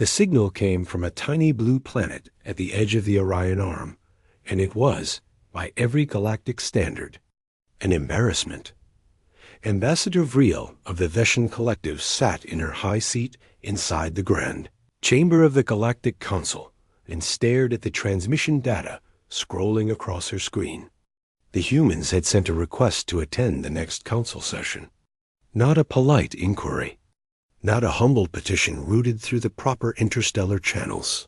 The signal came from a tiny blue planet at the edge of the Orion Arm, and it was, by every galactic standard, an embarrassment. Ambassador Vreel of the Veshan Collective sat in her high seat inside the grand chamber of the Galactic Council and stared at the transmission data scrolling across her screen. The humans had sent a request to attend the next council session. Not a polite inquiry. Not a humble petition routed through the proper interstellar channels.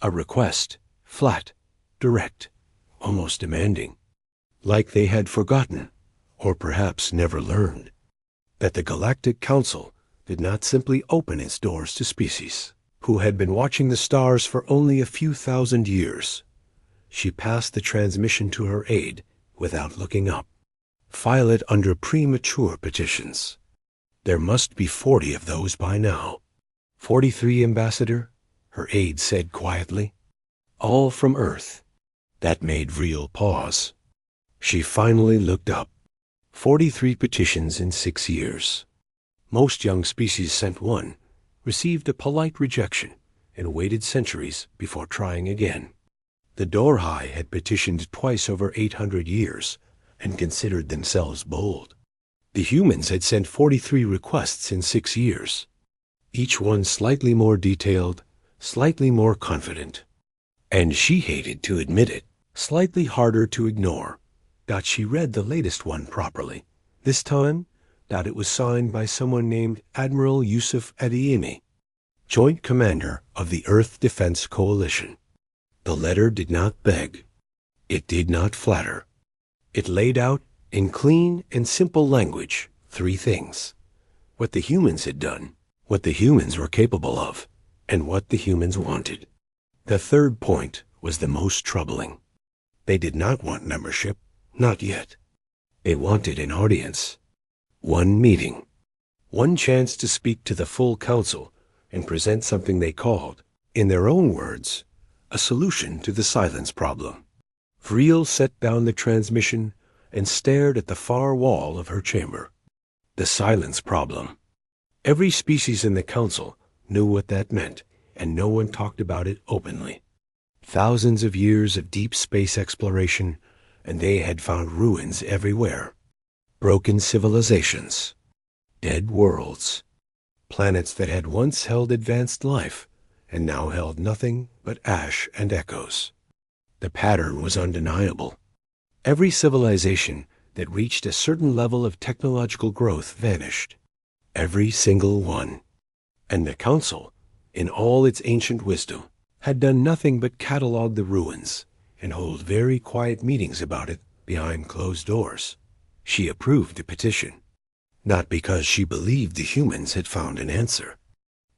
A request, flat, direct, almost demanding. Like they had forgotten, or perhaps never learned, that the Galactic Council did not simply open its doors to species who had been watching the stars for only a few thousand years. She passed the transmission to her aide without looking up. File it under premature petitions. There must be 40 of those by now. 43, Ambassador, her aide said quietly. All from Earth. That made Vreel pause. She finally looked up. 43 petitions in 6 years. Most young species sent one, received a polite rejection, and waited centuries before trying again. The Dorhai had petitioned twice over 800 years and considered themselves bold. The humans had sent 43 requests in 6 years, each one slightly more detailed, slightly more confident. And she hated to admit it, slightly harder to ignore, that she read the latest one properly. This time, that it was signed by someone named Admiral Yusuf Adeyemi, Joint Commander of the Earth Defense Coalition. The letter did not beg. It did not flatter. It laid out, in clean and simple language, 3 things. What the humans had done, what the humans were capable of, and what the humans wanted. The third point was the most troubling. They did not want membership, not yet. They wanted an audience. One meeting. One chance to speak to the full council and present something they called, in their own words, a solution to the silence problem. Vreel set down the transmission and stared at the far wall of her chamber. The silence problem. Every species in the council knew what that meant, and no one talked about it openly. Thousands of years of deep space exploration, and they had found ruins everywhere. Broken civilizations. Dead worlds. Planets that had once held advanced life, and now held nothing but ash and echoes. The pattern was undeniable. Every civilization that reached a certain level of technological growth vanished. Every single one. And the council, in all its ancient wisdom, had done nothing but catalog the ruins and hold very quiet meetings about it behind closed doors. She approved the petition, not because she believed the humans had found an answer.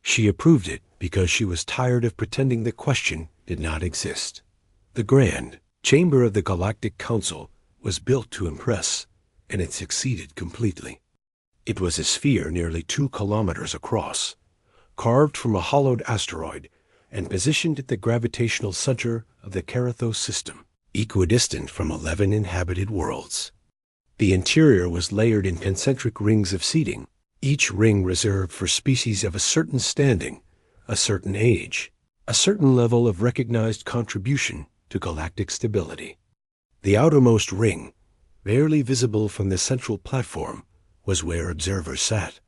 She approved it because she was tired of pretending the question did not exist. The grand chamber of the Galactic Council was built to impress, and it succeeded completely. It was a sphere nearly 2 kilometers across, carved from a hollowed asteroid, and positioned at the gravitational center of the Karathos system, equidistant from 11 inhabited worlds. The interior was layered in concentric rings of seating, each ring reserved for species of a certain standing, a certain age, a certain level of recognized contribution to galactic stability. The outermost ring, barely visible from the central platform, was where observers sat.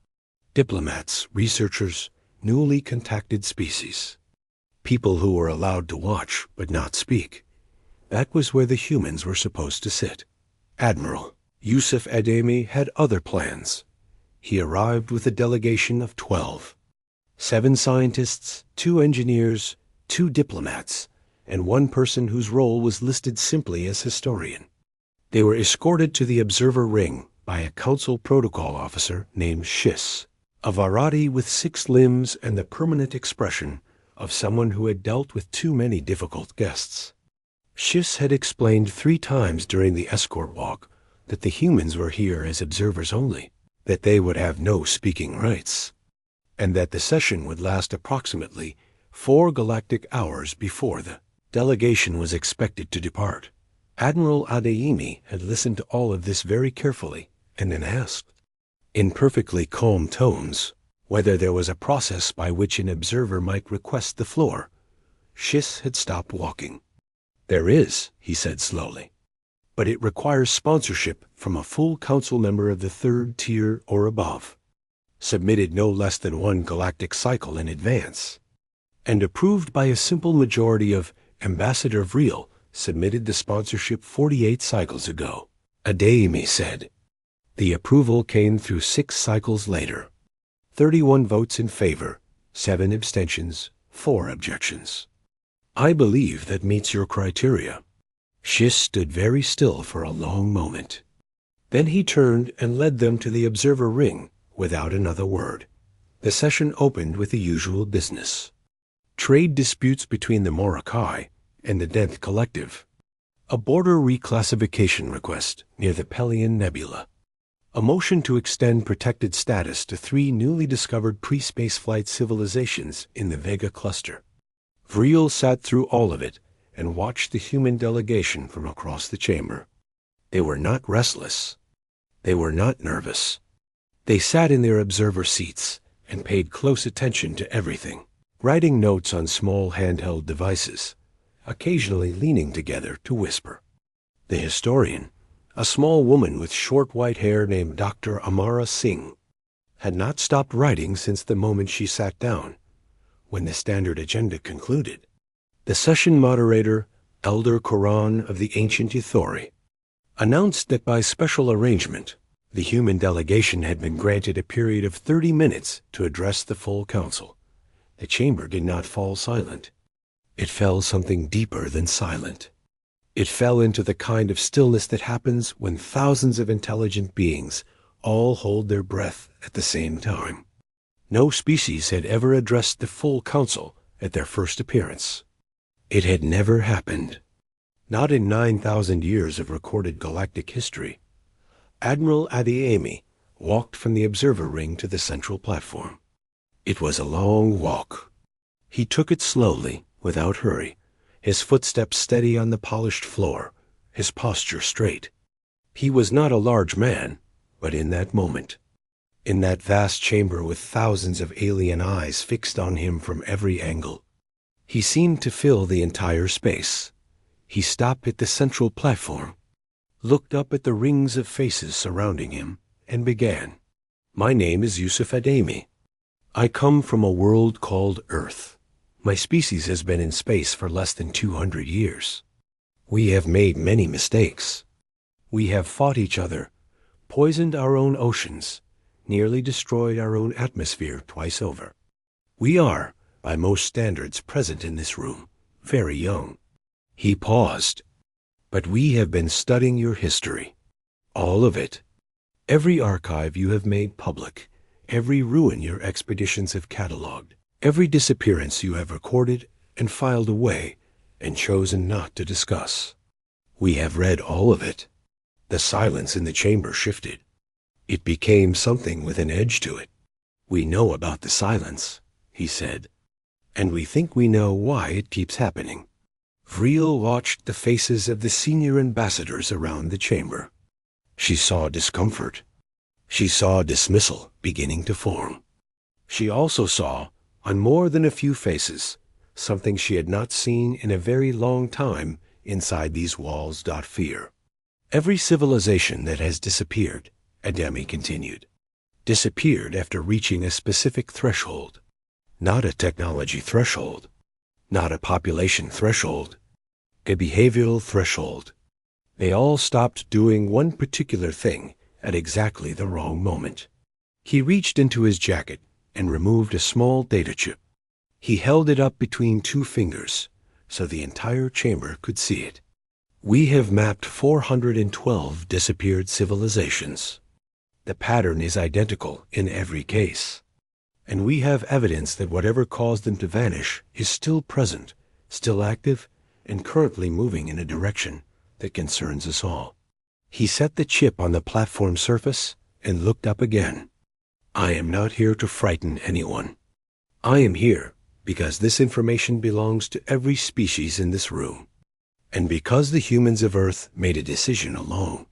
Diplomats, researchers, newly contacted species. People who were allowed to watch but not speak. That was where the humans were supposed to sit. Admiral Yusuf Adeyemi had other plans. He arrived with a delegation of 12. 7 scientists, 2 engineers, 2 diplomats, and 1 person whose role was listed simply as historian. They were escorted to the observer ring by a council protocol officer named Shis, a Varadi with 6 limbs and the permanent expression of someone who had dealt with too many difficult guests. Shis had explained 3 times during the escort walk that the humans were here as observers only, that they would have no speaking rights, and that the session would last approximately 4 galactic hours before the delegation was expected to depart. Admiral Adeyemi had listened to all of this very carefully and then asked, in perfectly calm tones, whether there was a process by which an observer might request the floor. Schiss had stopped walking. "There is," he said slowly. "But it requires sponsorship from a full council member of the third tier or above, submitted no less than one galactic cycle in advance, and approved by a simple majority of Ambassador Vreel submitted the sponsorship 48 cycles ago." Adeyemi said. The approval came through 6 cycles later. 31 votes in favor, 7 abstentions, 4 objections. "I believe that meets your criteria." Schiss stood very still for a long moment. Then he turned and led them to the observer ring without another word. The session opened with the usual business. Trade disputes between the Morokai and the Denth Collective. A border reclassification request near the Pelion Nebula. A motion to extend protected status to 3 newly discovered pre-spaceflight civilizations in the Vega cluster. Vreel sat through all of it and watched the human delegation from across the chamber. They were not restless. They were not nervous. They sat in their observer seats and paid close attention to everything, writing notes on small handheld devices, occasionally leaning together to whisper. The historian, a small woman with short white hair named Dr. Amara Singh, had not stopped writing since the moment she sat down. When the standard agenda concluded, the session moderator, Elder Quran of the Ancient Ithori, announced that by special arrangement, the human delegation had been granted a period of 30 minutes to address the full council. The chamber did not fall silent. It fell something deeper than silent. It fell into the kind of stillness that happens when thousands of intelligent beings all hold their breath at the same time. No species had ever addressed the full council at their first appearance. It had never happened. Not in 9,000 years of recorded galactic history. Admiral Adeyemi walked from the observer ring to the central platform. It was a long walk. He took it slowly, without hurry, his footsteps steady on the polished floor, his posture straight. He was not a large man, but in that moment, in that vast chamber with thousands of alien eyes fixed on him from every angle, he seemed to fill the entire space. He stopped at the central platform, looked up at the rings of faces surrounding him, and began. "My name is Yusuf Adeyemi. I come from a world called Earth. My species has been in space for less than 200 years. We have made many mistakes. We have fought each other, poisoned our own oceans, nearly destroyed our own atmosphere twice over. We are, by most standards present in this room, very young." He paused. "But we have been studying your history. All of it. Every archive you have made public, every ruin your expeditions have catalogued, every disappearance you have recorded and filed away and chosen not to discuss. We have read all of it." The silence in the chamber shifted. It became something with an edge to it. "We know about the silence," he said, "and we think we know why it keeps happening." Vreel watched the faces of the senior ambassadors around the chamber. She saw discomfort. She saw dismissal beginning to form. She also saw, on more than a few faces, something she had not seen in a very long time inside these walls. Fear. "Every civilization that has disappeared," Adeyemi continued, "disappeared after reaching a specific threshold. Not a technology threshold, not a population threshold, a behavioral threshold. They all stopped doing one particular thing at exactly the wrong moment." He reached into his jacket and removed a small data chip. He held it up between 2 fingers so the entire chamber could see it. "We have mapped 412 disappeared civilizations. The pattern is identical in every case. And we have evidence that whatever caused them to vanish is still present, still active, and currently moving in a direction that concerns us all." He set the chip on the platform surface and looked up again. "I am not here to frighten anyone. I am here because this information belongs to every species in this room, and because the humans of Earth made a decision a long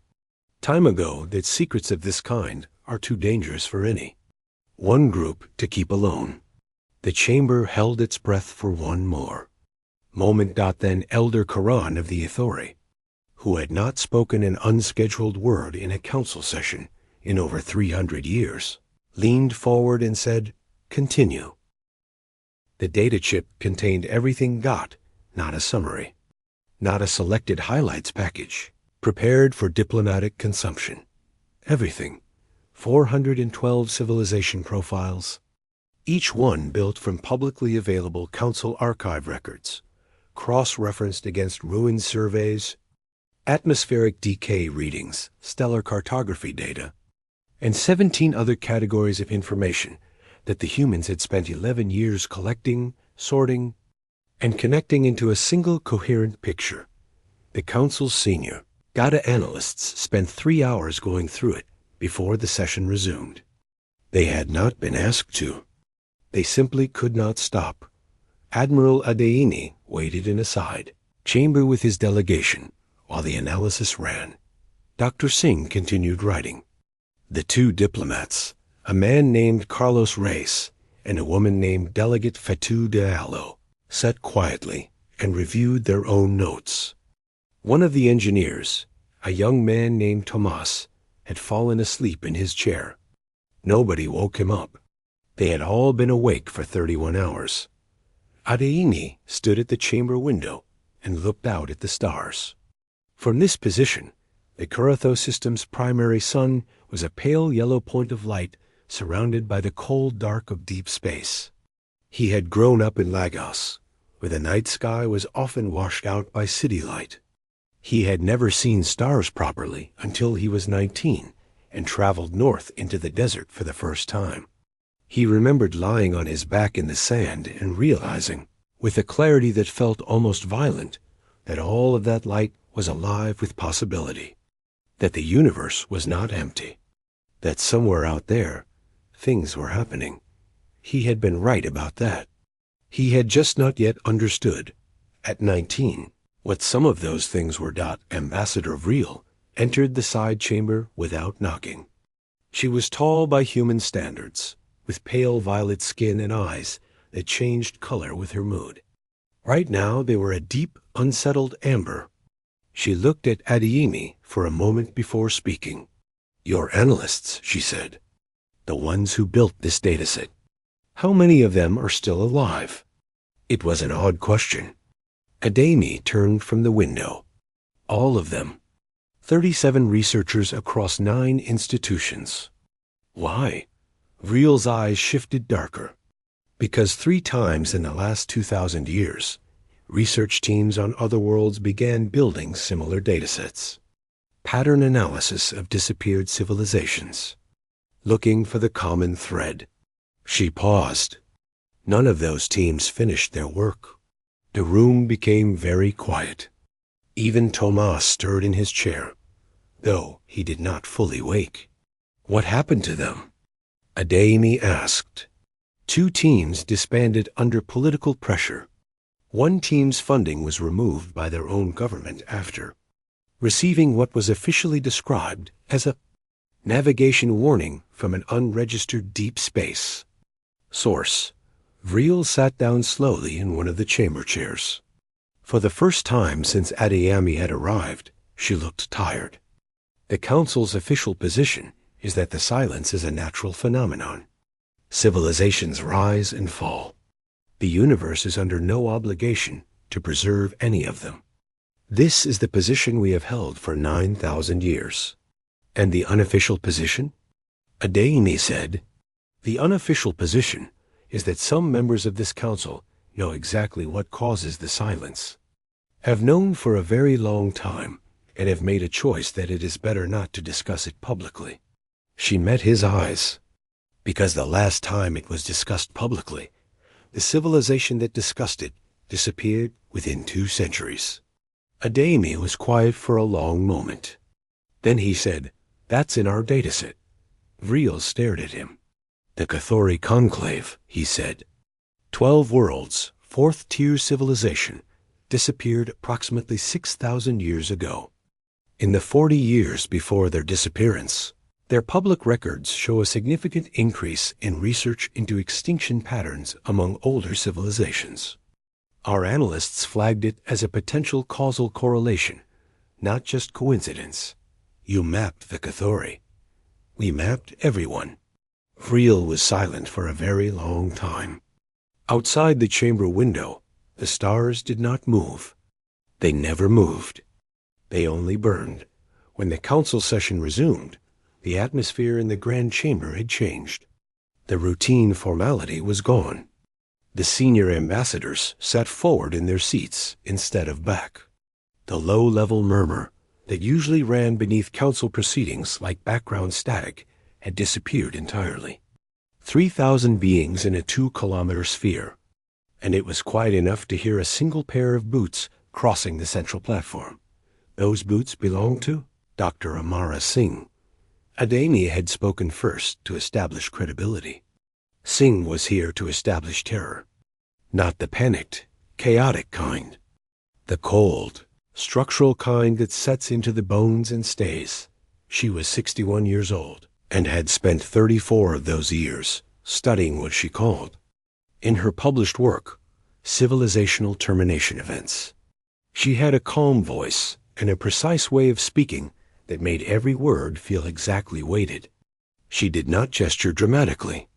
time ago that secrets of this kind are too dangerous for any One group to keep alone. The chamber held its breath for one more moment. Then Elder Karan of the Authority, who had not spoken an unscheduled word in a council session in over 300 years, leaned forward and said, "Continue." The data chip contained everything got, not a summary, not a selected highlights package, prepared for diplomatic consumption. Everything. 412 civilization profiles, each one built from publicly available council archive records, cross-referenced against ruined surveys, atmospheric decay readings, stellar cartography data, and 17 other categories of information that the humans had spent 11 years collecting, sorting, and connecting into a single coherent picture. The council's senior data analysts spent 3 hours going through it before the session resumed. They had not been asked to. They simply could not stop. Admiral Adeini waited in a side chamber with his delegation while the analysis ran. Dr. Singh continued writing. The two diplomats, a man named Carlos Reis and a woman named Delegate Fatou Diallo, sat quietly and reviewed their own notes. One of the engineers, a young man named Tomas, had fallen asleep in his chair. Nobody woke him up. They had all been awake for 31 hours. Adeini stood at the chamber window and looked out at the stars. From this position, the Kuratho system's primary sun was a pale yellow point of light surrounded by the cold dark of deep space. He had grown up in Lagos, where the night sky was often washed out by city light. He had never seen stars properly until he was 19 and traveled north into the desert for the first time. He remembered lying on his back in the sand and realizing, with a clarity that felt almost violent, that all of that light was alive with possibility, that the universe was not empty, that somewhere out there, things were happening. He had been right about that. He had just not yet understood, at 19, what some of those things were. Ambassador Vreel entered the side chamber without knocking. She was tall by human standards, with pale violet skin and eyes that changed color with her mood. Right now they were a deep, unsettled amber. She looked at Adeyemi for a moment before speaking. "Your analysts," she said, "the ones who built this dataset. How many of them are still alive?" It was an odd question. Adeyemi turned from the window. All of them. 37 researchers across 9 institutions. Why? Vreel's eyes shifted darker. Because 3 times in the last 2,000 years, research teams on other worlds began building similar datasets. Pattern analysis of disappeared civilizations. Looking for the common thread. She paused. None of those teams finished their work. The room became very quiet. Even Tomas stirred in his chair, though he did not fully wake. What happened to them? Adeyemi asked. 2 teams disbanded under political pressure. One team's funding was removed by their own government after receiving what was officially described as a navigation warning from an unregistered deep space. Source: Vreel sat down slowly in one of the chamber chairs. For the first time since Adeyemi had arrived, she looked tired. The Council's official position is that the silence is a natural phenomenon. Civilizations rise and fall. The universe is under no obligation to preserve any of them. This is the position we have held for 9,000 years. And the unofficial position? Adeyemi said, "The unofficial position is that some members of this council know exactly what causes the silence, have known for a very long time, and have made a choice that it is better not to discuss it publicly." She met his eyes. Because the last time it was discussed publicly, the civilization that discussed it disappeared within 2 centuries. Adeyemi was quiet for a long moment. Then he said, "That's in our dataset." Vreel stared at him. "The Cathori Conclave," he said. 12 worlds, 4th-tier civilization, disappeared approximately 6,000 years ago. In the 40 years before their disappearance, Their public records show a significant increase in research into extinction patterns among older civilizations. Our analysts flagged it as a potential causal correlation, not just coincidence. You mapped the Cathori. We mapped everyone. Vreel was silent for a very long time. Outside the chamber window, the stars did not move. They never moved. They only burned. When the council session resumed, the atmosphere in the grand chamber had changed. The routine formality was gone. The senior ambassadors sat forward in their seats instead of back. The low-level murmur that usually ran beneath council proceedings like background static had disappeared entirely. 3,000 beings in a 2-kilometer sphere, and it was quiet enough to hear a single pair of boots crossing the central platform. Those boots belonged to Dr. Amara Singh. Ademi had spoken first to establish credibility. Singh was here to establish terror. Not the panicked, chaotic kind. The cold, structural kind that sets into the bones and stays. She was 61 years old and had spent 34 of those years studying what she called, in her published work, civilizational termination events. She had a calm voice and a precise way of speaking that made every word feel exactly weighted. She did not gesture dramatically.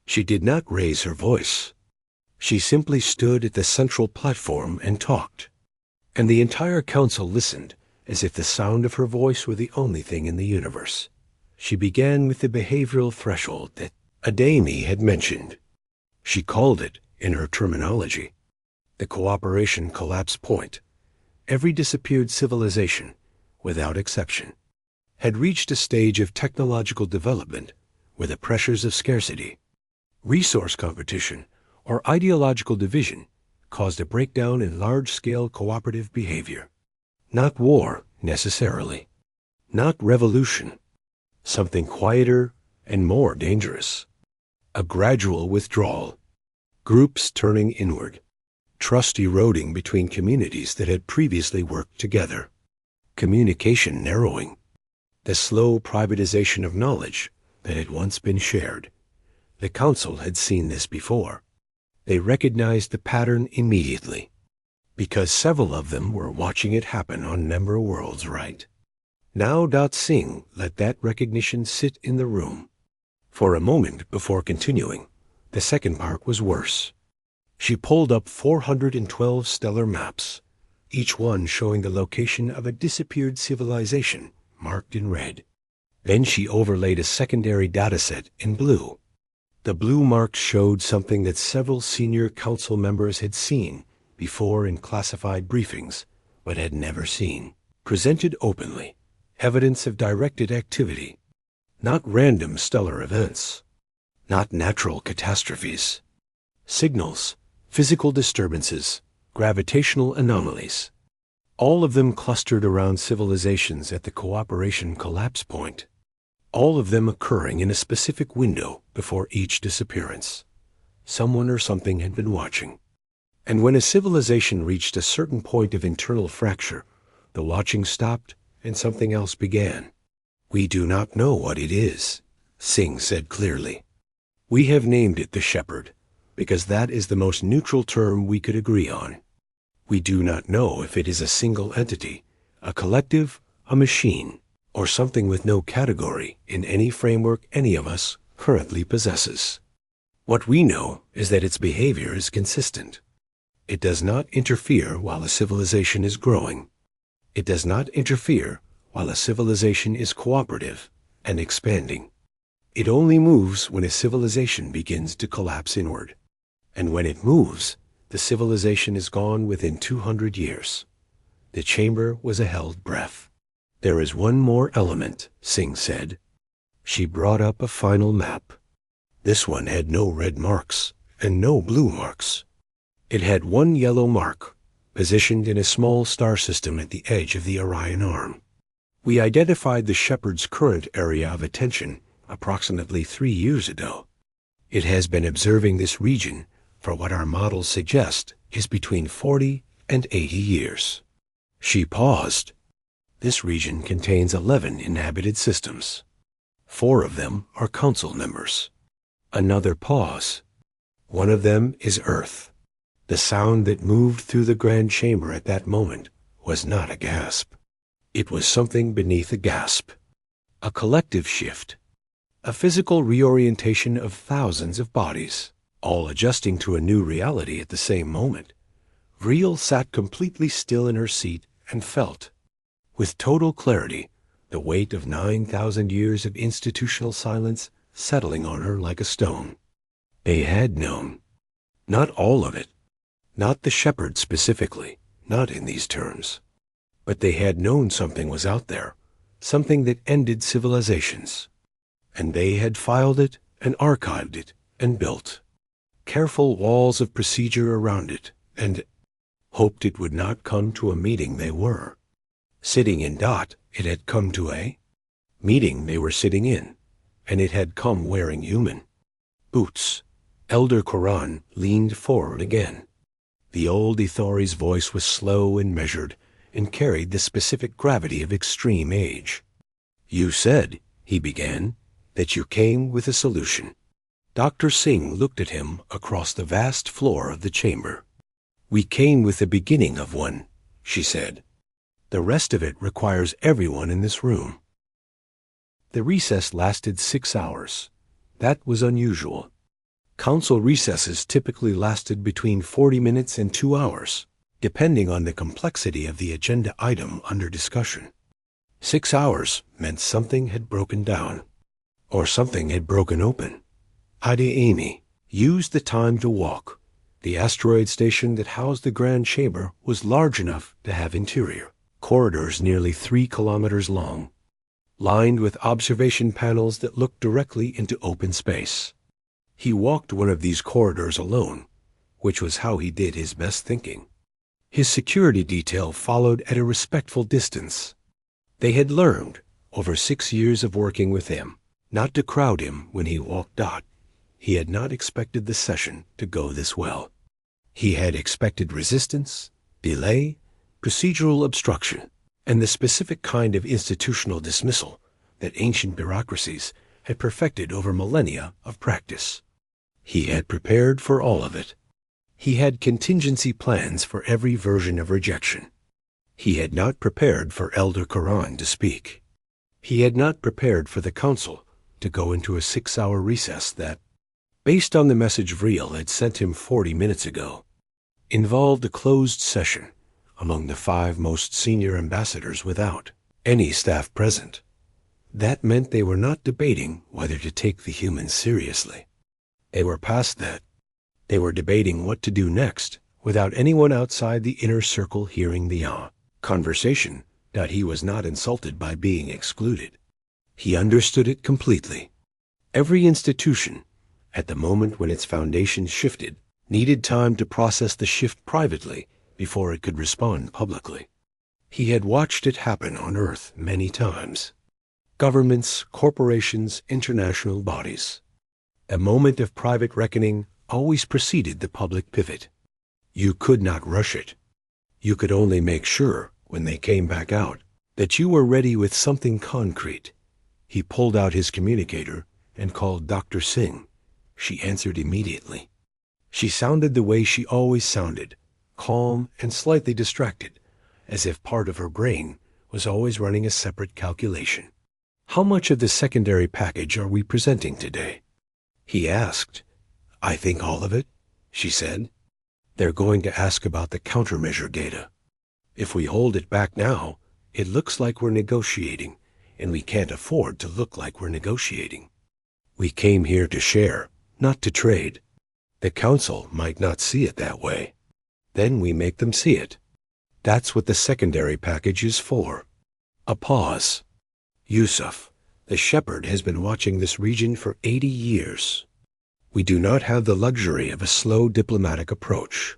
She did not raise her voice. She simply stood at the central platform and talked. And the entire council listened as if the sound of her voice were the only thing in the universe. She began with the behavioral threshold that Ademi had mentioned. She called it, in her terminology, the cooperation collapse point. Every disappeared civilization, without exception, had reached a stage of technological development where the pressures of scarcity, resource competition, or ideological division caused a breakdown in large-scale cooperative behavior. Not war, necessarily. Not revolution. Something quieter and more dangerous. A gradual withdrawal. Groups turning inward. Trust eroding between communities that had previously worked together. Communication narrowing. The slow privatization of knowledge that had once been shared. The council had seen this before. They recognized the pattern immediately, because several of them were watching it happen on Nember worlds, right? Now Singh let that recognition sit in the room. For a moment before continuing, the second part was worse. She pulled up 412 stellar maps, each one showing the location of a disappeared civilization marked in red. Then she overlaid a secondary dataset in blue. The blue marks showed something that several senior council members had seen before in classified briefings, but had never seen. Presented openly, evidence of directed activity, not random stellar events, not natural catastrophes. Signals, physical disturbances, gravitational anomalies, all of them clustered around civilizations at the cooperation collapse point, all of them occurring in a specific window before each disappearance. Someone or something had been watching. And when a civilization reached a certain point of internal fracture, the watching stopped and something else began. We do not know what it is, Singh said clearly. We have named it the Shepherd, because that is the most neutral term we could agree on. We do not know if it is a single entity, a collective, a machine, or something with no category in any framework any of us currently possesses. What we know is that its behavior is consistent. It does not interfere while a civilization is growing. It does not interfere while a civilization is cooperative and expanding. It only moves when a civilization begins to collapse inward. And when it moves, the civilization is gone within 200 years. The chamber was a held breath. There is one more element, Singh said. She brought up a final map. This one had no red marks and no blue marks. It had one yellow mark, positioned in a small star system at the edge of the Orion Arm. We identified the Shepherd's current area of attention approximately 3 years ago. It has been observing this region for what our models suggest is between 40 and 80 years. She paused. This region contains 11 inhabited systems. 4 of them are council members. Another pause. One of them is Earth. The sound that moved through the grand chamber at that moment was not a gasp. It was something beneath a gasp. A collective shift. A physical reorientation of thousands of bodies, all adjusting to a new reality at the same moment. Vreel sat completely still in her seat and felt, with total clarity, the weight of 9,000 years of institutional silence settling on her like a stone. They had known. Not all of it. Not the shepherd specifically, not in these terms. But they had known something was out there, something that ended civilizations. And they had filed it and archived it and built careful walls of procedure around it and hoped it would not come to a meeting they were. Sitting in Dot, it had come to a meeting they were sitting in, and it had come wearing human boots. Elder Quran leaned forward again. The old Ithori's voice was slow and measured, and carried the specific gravity of extreme age. "You said," he began, "that you came with a solution." Dr. Singh looked at him across the vast floor of the chamber. "We came with the beginning of one," she said. "The rest of it requires everyone in this room." The recess lasted 6 hours. That was unusual. Council recesses typically lasted between 40 minutes and 2 hours, depending on the complexity of the agenda item under discussion. 6 hours meant something had broken down, or something had broken open. Ida Amy used the time to walk. The asteroid station that housed the grand chamber was large enough to have interior corridors nearly 3 kilometers long, lined with observation panels that looked directly into open space. He walked one of these corridors alone, which was how he did his best thinking. His security detail followed at a respectful distance. They had learned, over 6 years of working with him, not to crowd him when he walked Dot. He had not expected the session to go this well. He had expected resistance, delay, procedural obstruction, and the specific kind of institutional dismissal that ancient bureaucracies had perfected over millennia of practice. He had prepared for all of it. He had contingency plans for every version of rejection. He had not prepared for Elder Quran to speak. He had not prepared for the council to go into a 6-hour recess that, based on the message Vreel had sent him 40 minutes ago, involved a closed session among the 5 most senior ambassadors without any staff present. That meant they were not debating whether to take the humans seriously. They were past that. They were debating what to do next without anyone outside the inner circle hearing the conversation that he was not insulted by being excluded. He understood it completely. Every institution, at the moment when its foundations shifted, needed time to process the shift privately before it could respond publicly. He had watched it happen on Earth many times. Governments, corporations, international bodies. A moment of private reckoning always preceded the public pivot. You could not rush it. You could only make sure, when they came back out, that you were ready with something concrete. He pulled out his communicator and called Dr. Singh. She answered immediately. She sounded the way she always sounded, calm and slightly distracted, as if part of her brain was always running a separate calculation. "How much of the secondary package are we presenting today?" he asked. "I think all of it," she said. "They're going to ask about the countermeasure data. If we hold it back now, it looks like we're negotiating, and we can't afford to look like we're negotiating. We came here to share, not to trade. The council might not see it that way. Then we make them see it. That's what the secondary package is for." A pause. "Yusuf, the shepherd has been watching this region for 80 years. We do not have the luxury of a slow diplomatic approach."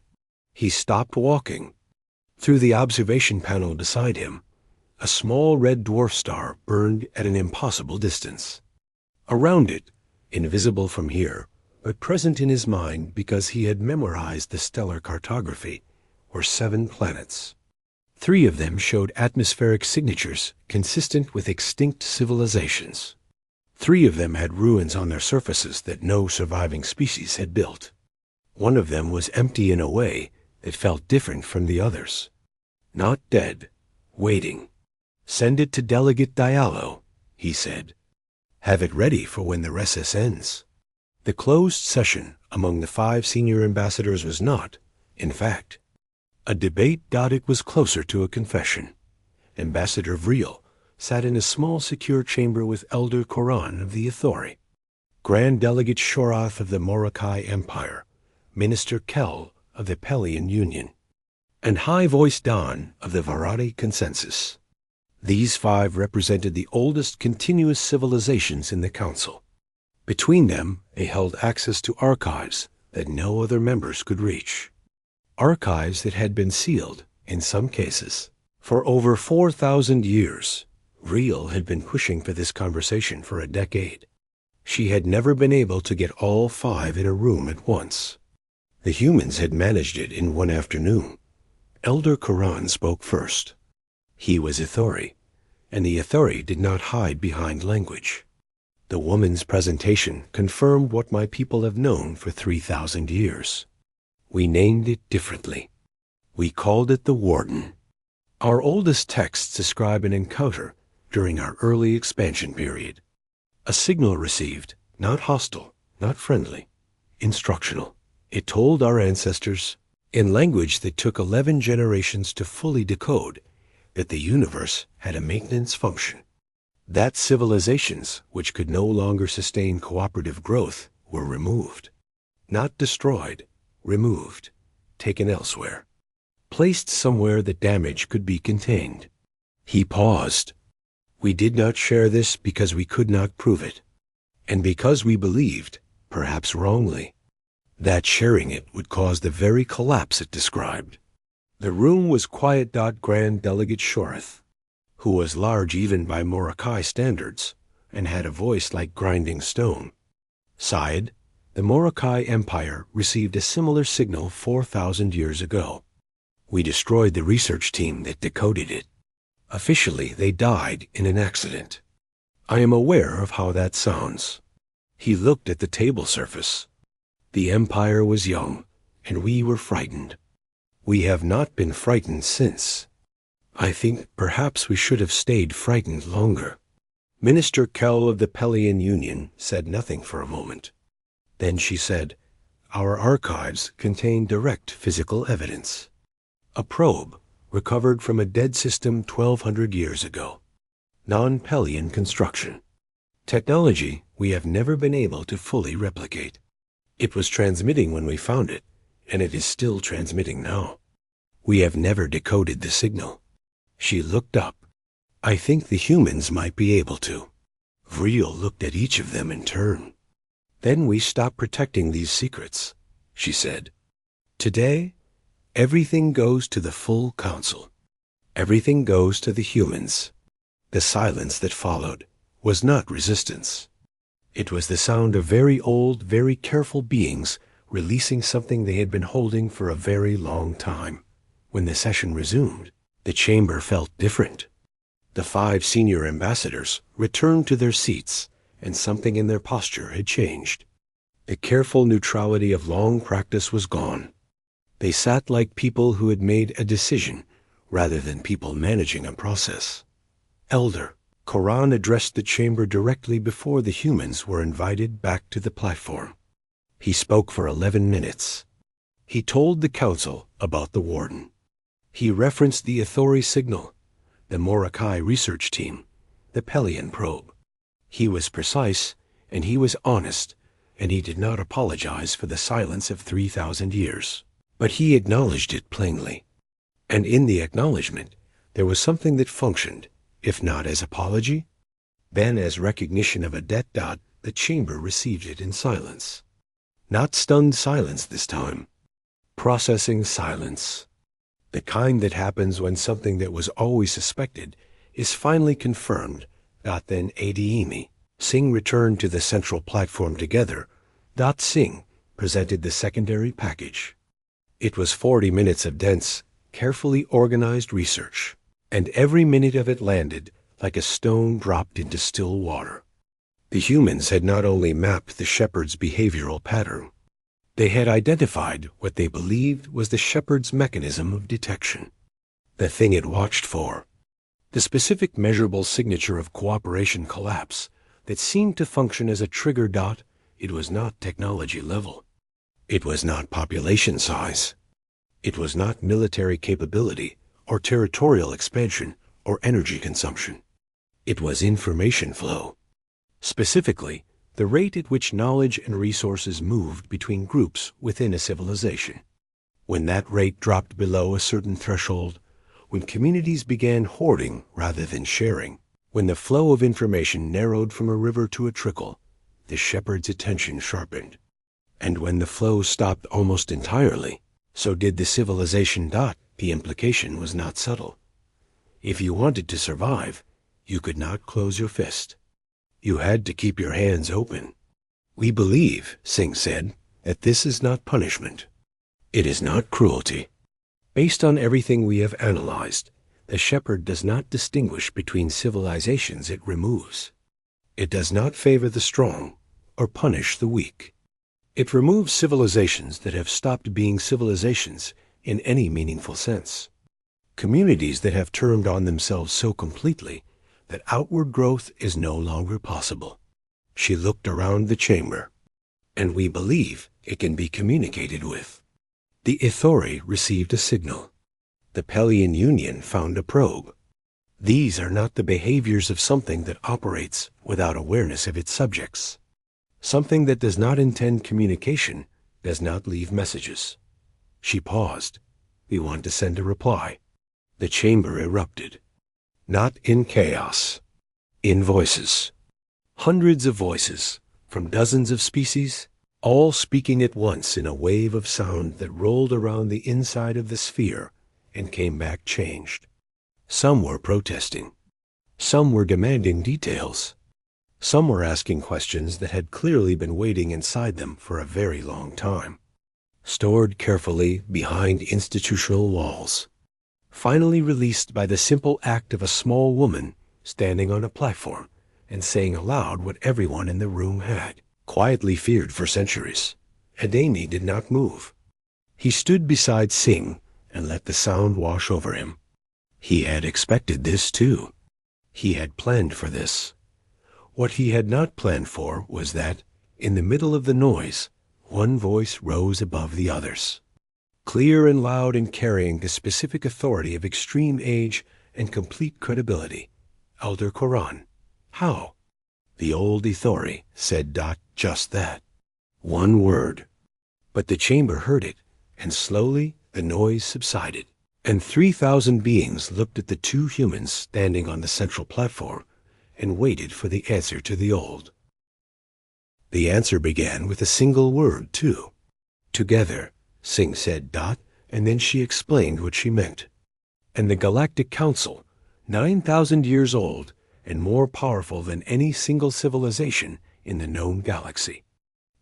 He stopped walking. Through the observation panel beside him, a small red dwarf star burned at an impossible distance. Around it, invisible from here, but present in his mind because he had memorized the stellar cartography, were 7 planets. 3 of them showed atmospheric signatures consistent with extinct civilizations. 3 of them had ruins on their surfaces that no surviving species had built. One of them was empty in a way that felt different from the others. Not dead, waiting. "Send it to Delegate Diallo," he said. "Have it ready for when the recess ends." The closed session among the 5 senior ambassadors was not, in fact, a debate. It was closer to a confession. Ambassador Vreel sat in a small secure chamber with Elder Koran of the Ithori, Grand Delegate Shorath of the Morokai Empire, Minister Kell of the Pelian Union, and High-Voiced Don of the Varadi Consensus. These 5 represented the oldest continuous civilizations in the Council. Between them, they held access to archives that no other members could reach. Archives that had been sealed, in some cases, for over 4,000 years. Vreel had been pushing for this conversation for a decade. She had never been able to get all 5 in a room at once. The humans had managed it in one afternoon. Elder Koran spoke first. He was Ithori, and the Ithori did not hide behind language. The woman's presentation confirmed what my people have known for 3,000 years. We named it differently. We called it the Warden. Our oldest texts describe an encounter during our early expansion period. A signal received, not hostile, not friendly, instructional. It told our ancestors, in language that took 11 generations to fully decode, that the universe had a maintenance function. That civilizations which could no longer sustain cooperative growth were removed. Not destroyed, removed, taken elsewhere. Placed somewhere that damage could be contained. He paused. We did not share this because we could not prove it, and because we believed, perhaps wrongly, that sharing it would cause the very collapse it described. The room was quiet. Grand Delegate Shorath, who was large even by Morokai standards, and had a voice like grinding stone, sighed. The Morokai Empire received a similar signal 4,000 years ago. We destroyed the research team that decoded it. Officially, they died in an accident. I am aware of how that sounds. He looked at the table surface. The Empire was young, and we were frightened. We have not been frightened since. I think perhaps we should have stayed frightened longer. Minister Kell of the Pelian Union said nothing for a moment. Then she said, "Our archives contain direct physical evidence. A probe recovered from a dead system 1,200 years ago. Non-Pelian construction. Technology we have never been able to fully replicate. It was transmitting when we found it, and it is still transmitting now. We have never decoded the signal." She looked up. "I think the humans might be able to." Vreel looked at each of them in turn. "Then we stop protecting these secrets," she said. "Today, everything goes to the full council. Everything goes to the humans." The silence that followed was not resistance. It was the sound of very old, very careful beings releasing something they had been holding for a very long time. When the session resumed, the chamber felt different. The 5 senior ambassadors returned to their seats, and something in their posture had changed. The careful neutrality of long practice was gone. They sat like people who had made a decision rather than people managing a process. Elder Koran addressed the chamber directly before the humans were invited back to the platform. He spoke for 11 minutes. He told the council about the Warden. He referenced the Ithori signal, the Morokai research team, the Pelian probe. He was precise, and he was honest, and he did not apologize for the silence of 3,000 years. But he acknowledged it plainly. And in the acknowledgement, there was something that functioned, if not as apology, then as recognition of a debt. The chamber received it in silence. Not stunned silence this time. Processing silence. The kind that happens when something that was always suspected is finally confirmed. Then Adiimi, Singh returned to the central platform together. Singh presented the secondary package. It was 40 minutes of dense, carefully organized research, and every minute of it landed like a stone dropped into still water. The humans had not only mapped the shepherd's behavioral pattern, they had identified what they believed was the shepherd's mechanism of detection, the thing it watched for, the specific measurable signature of cooperation collapse that seemed to function as a trigger dot. It was not technology level. It was not population size. It was not military capability or territorial expansion or energy consumption. It was information flow. Specifically, the rate at which knowledge and resources moved between groups within a civilization. When that rate dropped below a certain threshold, when communities began hoarding rather than sharing, when the flow of information narrowed from a river to a trickle, the shepherd's attention sharpened. And when the flow stopped almost entirely, so did the civilization. The implication was not subtle. If you wanted to survive, you could not close your fist. You had to keep your hands open. We believe, Singh said, that this is not punishment. It is not cruelty. Based on everything we have analyzed, the shepherd does not distinguish between civilizations it removes. It does not favor the strong or punish the weak. It removes civilizations that have stopped being civilizations in any meaningful sense. Communities that have turned on themselves so completely that outward growth is no longer possible. She looked around the chamber, and we believe it can be communicated with. The Ithori received a signal. The Pelian Union found a probe. These are not the behaviors of something that operates without awareness of its subjects. Something that does not intend communication does not leave messages. She paused. We want to send a reply. The chamber erupted. Not in chaos, in voices. Hundreds of voices, from dozens of species, all speaking at once in a wave of sound that rolled around the inside of the sphere and came back changed. Some were protesting. Some were demanding details. Some were asking questions that had clearly been waiting inside them for a very long time, stored carefully behind institutional walls, finally released by the simple act of a small woman standing on a platform and saying aloud what everyone in the room had quietly feared for centuries. Adeni did not move. He stood beside Singh and let the sound wash over him. He had expected this too. He had planned for this. What he had not planned for was that, in the middle of the noise, one voice rose above the others, clear and loud and carrying the specific authority of extreme age and complete credibility. Elder Quran. How? The old Ithori said just that. One word. But the chamber heard it, and slowly the noise subsided, and 3,000 beings looked at the two humans standing on the central platform and waited for the answer to the old. The answer began with a single word, too. Together, Singh said and then she explained what she meant. And the Galactic Council, 9,000 years old and more powerful than any single civilization in the known galaxy,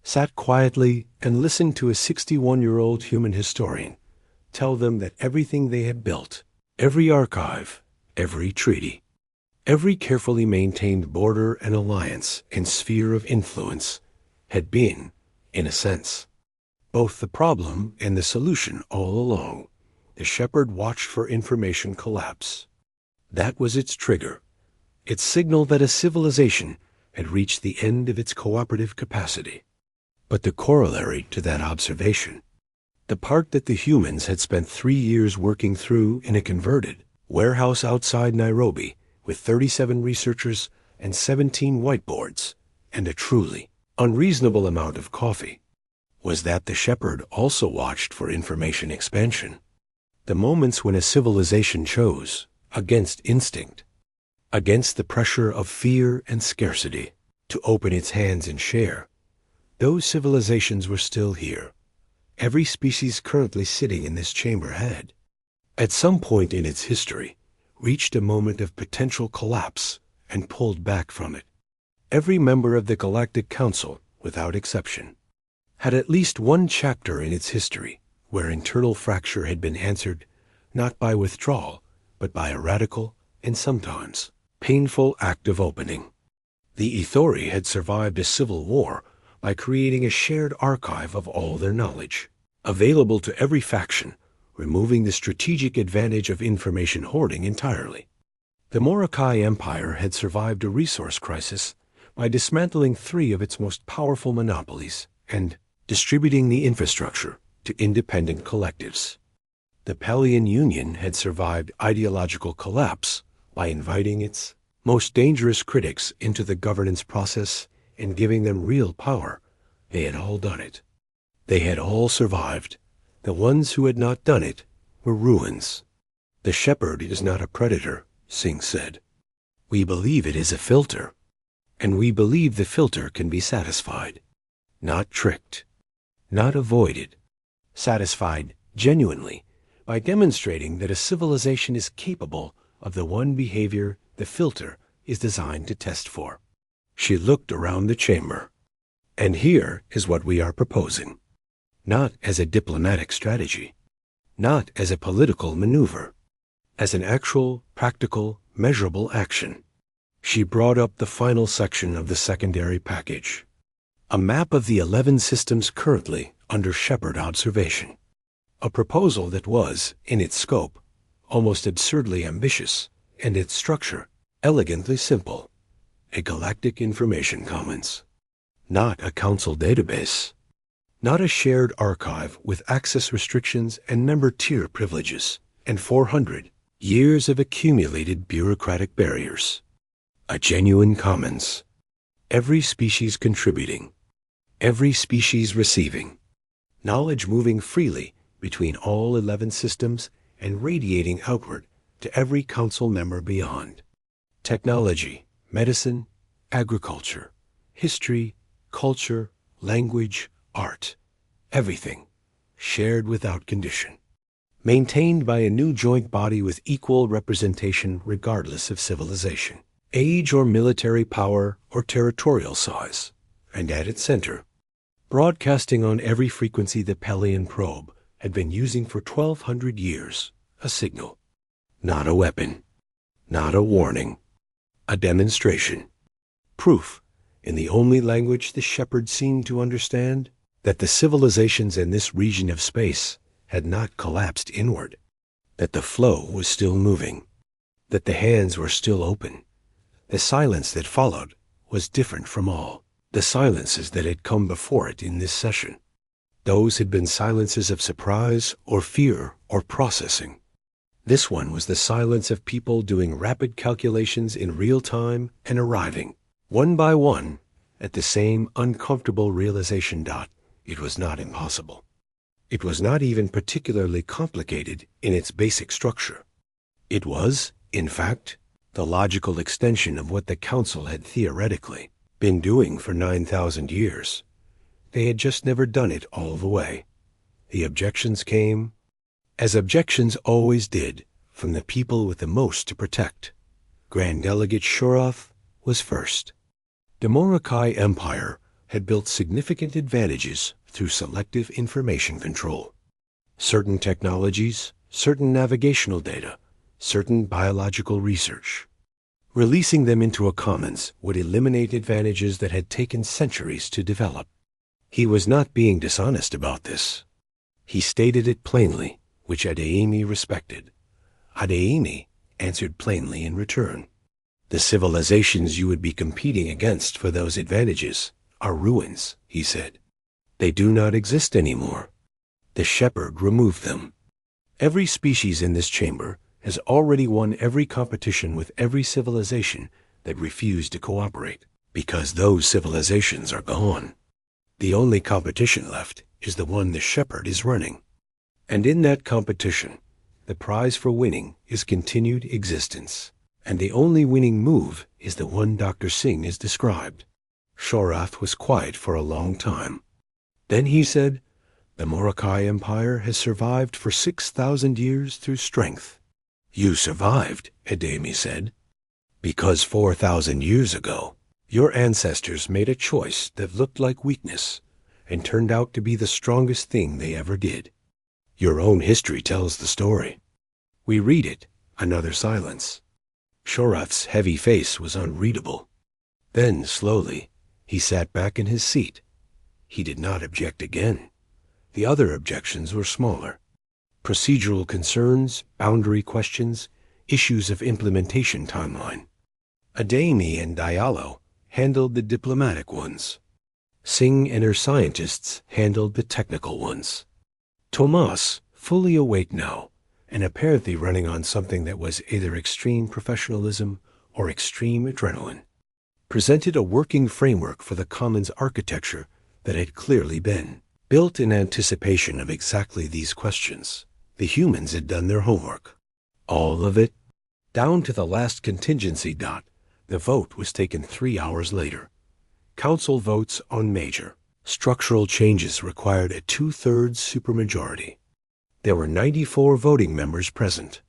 sat quietly and listened to a 61-year-old human historian tell them that everything they had built, every archive, every treaty, every carefully maintained border and alliance and sphere of influence had been, in a sense, both the problem and the solution all along. The shepherd watched for information collapse. That was its trigger, its signal that a civilization had reached the end of its cooperative capacity. But the corollary to that observation, the part that the humans had spent 3 years working through in a converted warehouse outside Nairobi with 37 researchers and 17 whiteboards and a truly unreasonable amount of coffee, was that the shepherd also watched for information expansion. The moments when a civilization chose, against instinct, against the pressure of fear and scarcity, to open its hands and share, those civilizations were still here. Every species currently sitting in this chamber had, at some point in its history, reached a moment of potential collapse and pulled back from it. Every member of the Galactic Council, without exception, had at least one chapter in its history where internal fracture had been answered not by withdrawal, but by a radical and sometimes painful act of opening. The Ithori had survived a civil war by creating a shared archive of all their knowledge, available to every faction, removing the strategic advantage of information hoarding entirely. The Morokai Empire had survived a resource crisis by dismantling 3 of its most powerful monopolies and distributing the infrastructure to independent collectives. The Pelian Union had survived ideological collapse by inviting its most dangerous critics into the governance process and giving them real power. They had all done it. They had all survived. The ones who had not done it were ruins. The shepherd is not a predator, Singh said. We believe it is a filter, and we believe the filter can be satisfied, not tricked, not avoided, satisfied genuinely by demonstrating that a civilization is capable of the one behavior the filter is designed to test for. She looked around the chamber. And here is what we are proposing. Not as a diplomatic strategy, not as a political maneuver, as an actual, practical, measurable action. She brought up the final section of the secondary package. A map of the 11 systems currently under Shepherd observation. A proposal that was, in its scope, almost absurdly ambitious, and its structure elegantly simple. A galactic information commons. Not a council database. Not a shared archive with access restrictions and member-tier privileges, and 400 years of accumulated bureaucratic barriers. A genuine commons. Every species contributing. Every species receiving. Knowledge moving freely between all 11 systems and radiating outward to every council member beyond. Technology, medicine, agriculture, history, culture, language, art, everything, shared without condition. Maintained by a new joint body with equal representation regardless of civilization, age or military power or territorial size, and at its center, broadcasting on every frequency the Pelian probe had been using for 1,200 years, a signal. Not a weapon, not a warning, a demonstration. Proof, in the only language the shepherd seemed to understand, that the civilizations in this region of space had not collapsed inward, that the flow was still moving, that the hands were still open. The silence that followed was different from all the silences that had come before it in this session. Those had been silences of surprise or fear or processing. This one was the silence of people doing rapid calculations in real time and arriving, one by one, at the same uncomfortable realization dot. It was not impossible. It was not even particularly complicated in its basic structure. It was, in fact, the logical extension of what the Council had theoretically been doing for 9,000 years. They had just never done it all the way. The objections came, as objections always did, from the people with the most to protect. Grand Delegate Shorath was first. The Morokai Empire had built significant advantages through selective information control. Certain technologies, certain navigational data, certain biological research. Releasing them into a commons would eliminate advantages that had taken centuries to develop. He was not being dishonest about this. He stated it plainly, which Adeyemi respected. Adeyemi answered plainly in return. The civilizations you would be competing against for those advantages are ruins, he said. They do not exist anymore. The shepherd removed them. Every species in this chamber has already won every competition with every civilization that refused to cooperate, because those civilizations are gone. The only competition left is the one the shepherd is running. And in that competition, the prize for winning is continued existence. And the only winning move is the one Dr. Singh has described. Shorath was quiet for a long time. Then he said, the Morokai Empire has survived for 6,000 years through strength. You survived, Adeyemi said, because 4,000 years ago, your ancestors made a choice that looked like weakness and turned out to be the strongest thing they ever did. Your own history tells the story. We read it, another silence. Shorath's heavy face was unreadable. Then, slowly, he sat back in his seat. He did not object again. The other objections were smaller. Procedural concerns, boundary questions, issues of implementation timeline. Adeyemi and Diallo handled the diplomatic ones. Singh and her scientists handled the technical ones. Tomas, fully awake now, and apparently running on something that was either extreme professionalism or extreme adrenaline, presented a working framework for the Commons architecture that had clearly been built in anticipation of exactly these questions. The humans had done their homework. All of it, down to the last contingency dot. The vote was taken 3 hours later. Council votes on major structural changes required a 2/3 supermajority. There were 94 voting members present.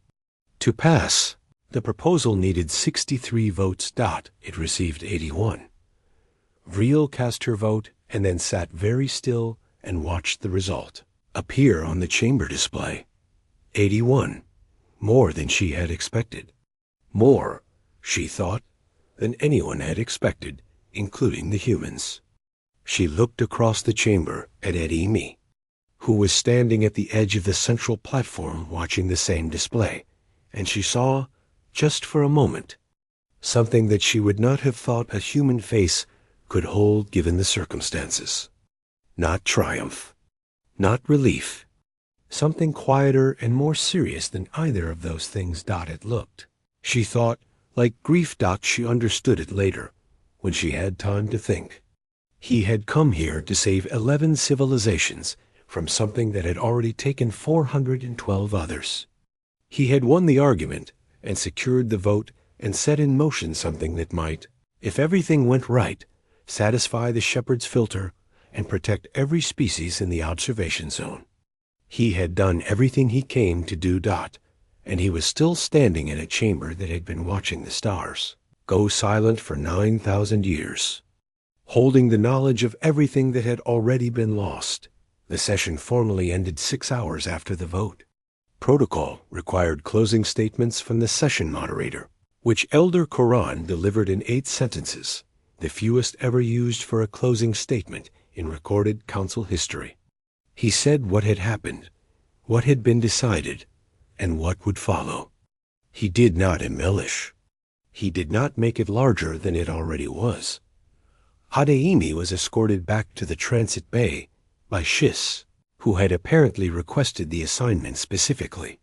To pass, the proposal needed 63 votes. It received 81. Vreel cast her vote and then sat very still and watched the result appear on the chamber display. 81. More than she had expected. More, she thought, than anyone had expected, including the humans. She looked across the chamber at Adeyemi, who was standing at the edge of the central platform watching the same display, and she saw, just for a moment, something that she would not have thought a human face could hold given the circumstances. Not triumph, not relief, something quieter and more serious than either of those things it looked. She thought, like grief. She understood it later, when she had time to think. He had come here to save 11 civilizations from something that had already taken 412 others. He had won the argument and secured the vote and set in motion something that might, if everything went right, satisfy the shepherd's filter and protect every species in the observation zone. He had done everything he came to do. And he was still standing in a chamber that had been watching the stars go silent for 9,000 years, holding the knowledge of everything that had already been lost. The session formally ended 6 hours after the vote. Protocol required closing statements from the session moderator, which Elder Quran delivered in 8 sentences, the fewest ever used for a closing statement in recorded council history. He said what had happened, what had been decided, and what would follow. He did not embellish. He did not make it larger than it already was. Adeyemi was escorted back to the transit bay by Shis, who had apparently requested the assignment specifically.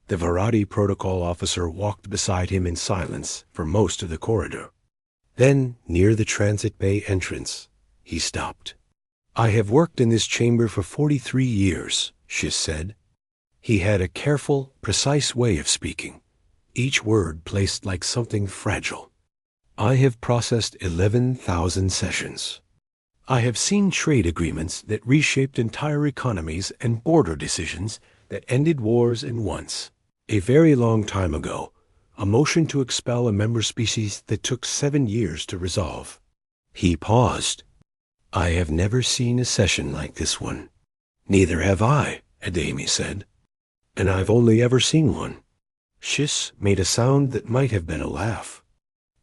The Varadi protocol officer walked beside him in silence for most of the corridor. Then, near the transit bay entrance, he stopped. "I have worked in this chamber for 43 years, Shis said. He had a careful, precise way of speaking, each word placed like something fragile. I have processed 11,000 sessions. I have seen trade agreements that reshaped entire economies and border decisions that ended wars and once, a very long time ago, a motion to expel a member species that took 7 years to resolve." He paused. "I have never seen a session like this one." "Neither have I," Adeyemi said. "And I've only ever seen one." Shis made a sound that might have been a laugh.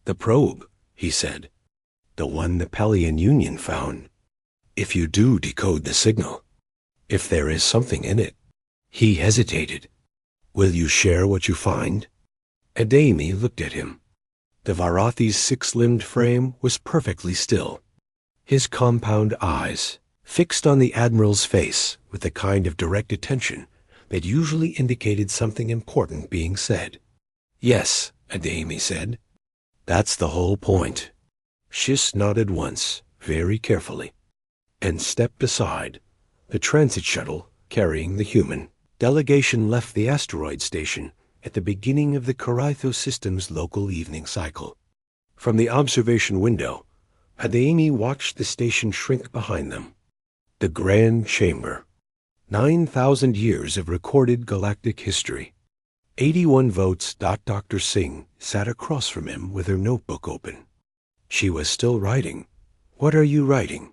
"The probe," he said. "The one the Pelian Union found. If you do decode the signal. If there is something in it." He hesitated. "Will you share what you find?" Adeyemi looked at him. The Varathi's 6-limbed frame was perfectly still. His compound eyes, fixed on the Admiral's face with the kind of direct attention that usually indicated something important being said. "Yes," Adeyemi said. "That's the whole point." Shis nodded once, very carefully, and stepped aside. The transit shuttle, carrying the human delegation, left the asteroid station at the beginning of the Corytho system's local evening cycle. From the observation window, Adeyemi watched the station shrink behind them. The Grand Chamber. 9,000 years of recorded galactic history. 81 votes. Dr. Singh sat across from him with her notebook open. She was still writing. "What are you writing?"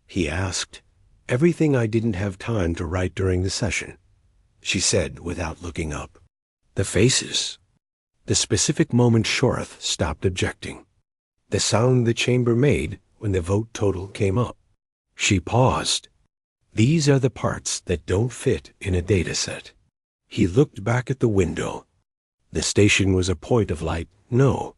he asked. "Everything I didn't have time to write during the session," she said without looking up. "The faces." The specific moment Shorth stopped objecting. the sound the chamber made when the vote total came up. She paused. These are the parts that don't fit in a data set. He looked back at the window. The station was a point of light, no,